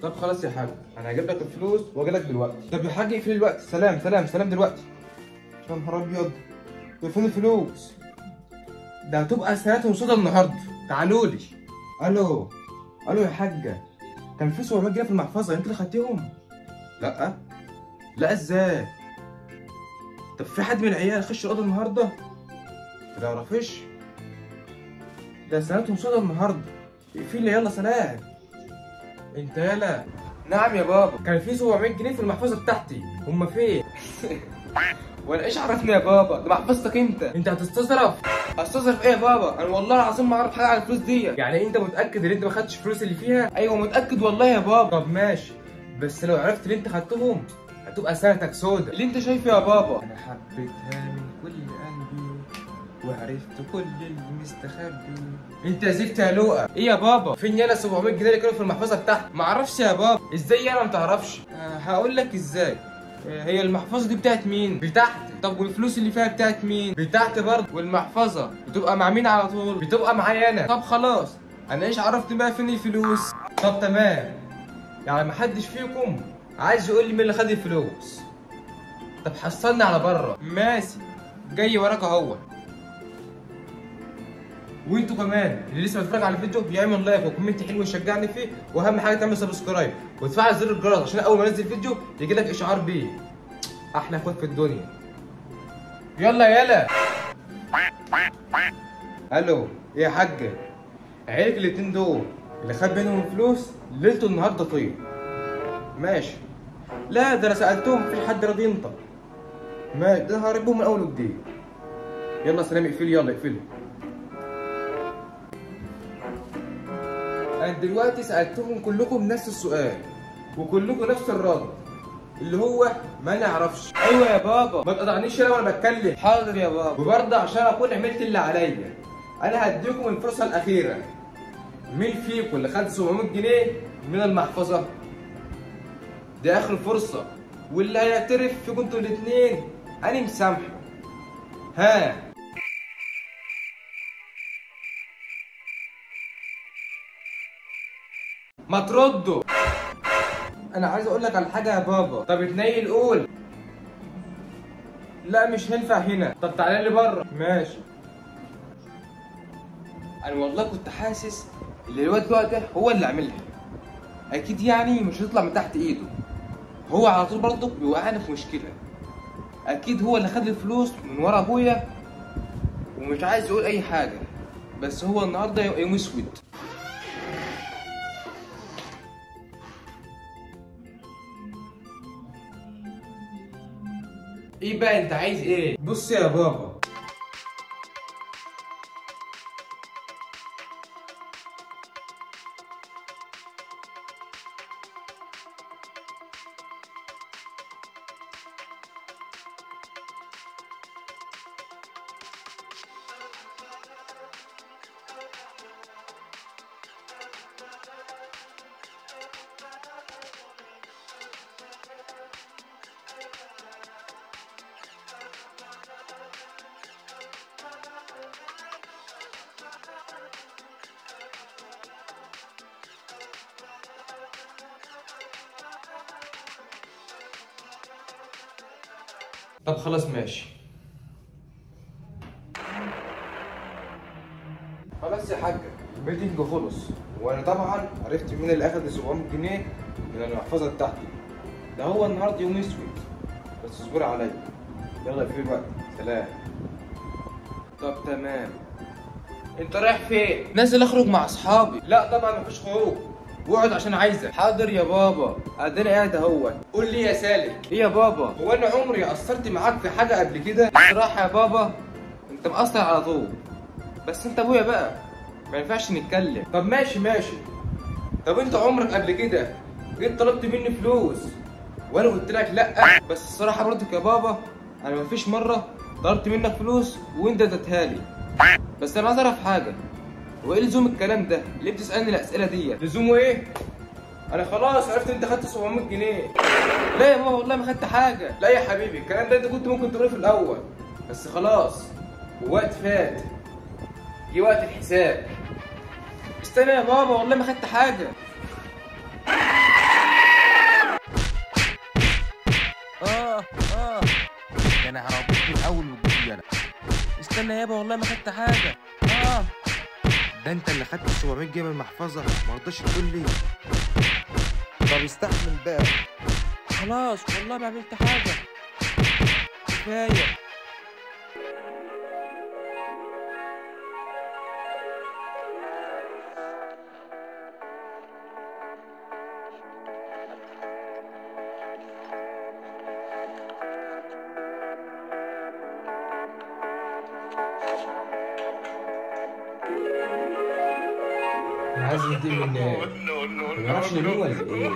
طب خلاص يا حاج، انا هجيب لك الفلوس واجي لك دلوقتي. طب يا حاج اقفل الوقت. سلام سلام سلام دلوقتي. يا نهار ابيض، فين الفلوس؟ ده هتبقى سنتهم صودا النهارده. تعالوا لي. الو الو يا حاجه، كان في 700 جنيه في المحفظه، انت اللي خدتيهم؟ لا لا ازاي؟ طب في حد من العيال خش الاوضه النهارده؟ ما تعرفيش؟ ده سنتهم صودا النهارده. اقفلي يلا سلام. انت يلا. نعم يا بابا، كان في 700 جنيه في المحفظه بتاعتي، هما فين؟ وانا ايش عرفني يا بابا؟ ده محفظتك انت هتستظرف. استظرف ايه يا بابا؟ انا والله العظيم ما اعرف حاجه عن الفلوس دي. يعني انت متاكد ان انت ما خدتش الفلوس اللي فيها؟ ايوه متاكد والله يا بابا. طب ماشي، بس لو عرفت ان انت خدتهم هتبقى سنتك سودا. اللي انت شايفه يا بابا، انا حبيتها من كل قلبي وعرفت كل المستخبي. انت زفت يا لؤى. ايه يا بابا؟ فين يالا 700 جنيه اللي كانوا في المحفظه بتاعتي؟ ما اعرفش يا بابا. ازاي يالا ما تعرفش؟ هقول لك ازاي. هي المحفظه دي بتاعت مين؟ بتاعتي. طب والفلوس اللي فيها بتاعت مين؟ بتاعتي برضه. والمحفظه بتبقى مع مين على طول؟ بتبقى معايا انا. طب خلاص، انا ايش عرفت بقى فين الفلوس؟ طب تمام، يعني ما حدش فيكم عايز يقول لي مين اللي خد الفلوس. طب حصلني على بره. ماشي، جاي وراك اهو. وانتوا كمان اللي لسه بيتفرج على الفيديو يعمل لايك وكومنت حلو يشجعني فيه، واهم حاجه تعمل سبسكرايب وتفعل زر الجرس عشان اول ما انزل فيديو يجي لك اشعار بيه. احلى اخوات في الدنيا. يلا يلا. الو ايه يا حاجه؟ عيلك الاتنين دول اللي خد منهم الفلوس ليلته النهارده طيب. ماشي. لا ده انا سالتهم في حد راضي ينطق. ماشي، ده انا هربهم من اول وجديد. يلا سلام، اقفلي يلا اقفلي. أنا دلوقتي سألتهم كلكم نفس السؤال وكلكم نفس الرد، اللي هو ما نعرفش. أيوة يا بابا، ما تقطعنيش أنا وأنا بتكلم. حاضر يا بابا، وبرضه عشان أكون عملت اللي عليا أنا هديكم الفرصة الأخيرة. مين فيكم اللي خد 700 جنيه من المحفظة؟ دي آخر فرصة، واللي هيعترف فيكم انتوا الاتنين أنا مسامحه. ها؟ ما تردوا. انا عايز اقول لك على حاجه يا بابا. طب اتنيل قول. لا مش هينفع هنا. طب تعالى لي بره. ماشي. انا والله كنت حاسس ان الواد ده هو اللي عاملها، اكيد يعني مش هتطلع من تحت ايده. هو على طول برضه بيوقعنا في مشكله. اكيد هو اللي خد الفلوس من ورا ابويا ومش عايز يقول اي حاجه، بس هو النهارده يوم اسود. ايه بقى انت عايز ايه؟ بص يا بابا، طب خلاص ماشي. خلاص يا حاجة، الميتنج خلص، وانا طبعا عرفت مين اللي اخد ال 700 جنيه من المحفظة بتاعتي. ده هو النهارده يوم اسود، بس اصبري عليا. يلا في الوقت. سلام. طب تمام. انت رايح فين؟ نازل اخرج مع اصحابي. لا طبعا مفيش خروج، واقعد عشان عايزك. حاضر يا بابا، اديني قاعد اهوت. قول لي يا سالك. ايه يا بابا؟ هو انا عمري قصرت معاك في حاجه قبل كده؟ بصراحه يا بابا انت مقصر على طول، بس انت ابويا بقى ما ينفعش نتكلم. طب ماشي ماشي. طب انت عمرك قبل كده جيت طلبت مني فلوس وانا قلت لك لا؟ بس الصراحه برضك يا بابا انا مفيش مره طلبت منك فلوس وانت اديتها لي. بس انا عايز اعرف حاجه، وايه لزوم الكلام ده؟ ليه بتسالني الاسئله دي؟ لزومه ايه؟ انا خلاص عرفت انت خدت 700 جنيه. لا يا بابا والله ما خدت حاجه. لا يا حبيبي الكلام ده انت كنت ممكن تقوله في الاول، بس خلاص ووقت فات، جه وقت الحساب. استنى يا بابا والله ما خدت حاجه. انا هربيك من الاول وجديد. انا استنى يابا والله ما خدت حاجه. ده انت اللي خدت 700 جنيه من المحفظه ما رضاش تقول لي. طب استحمل بقى. خلاص والله ما عملت حاجه، كفايه. انا عايز ينتقم من الناس. ما يعرفش مين ولا ايه؟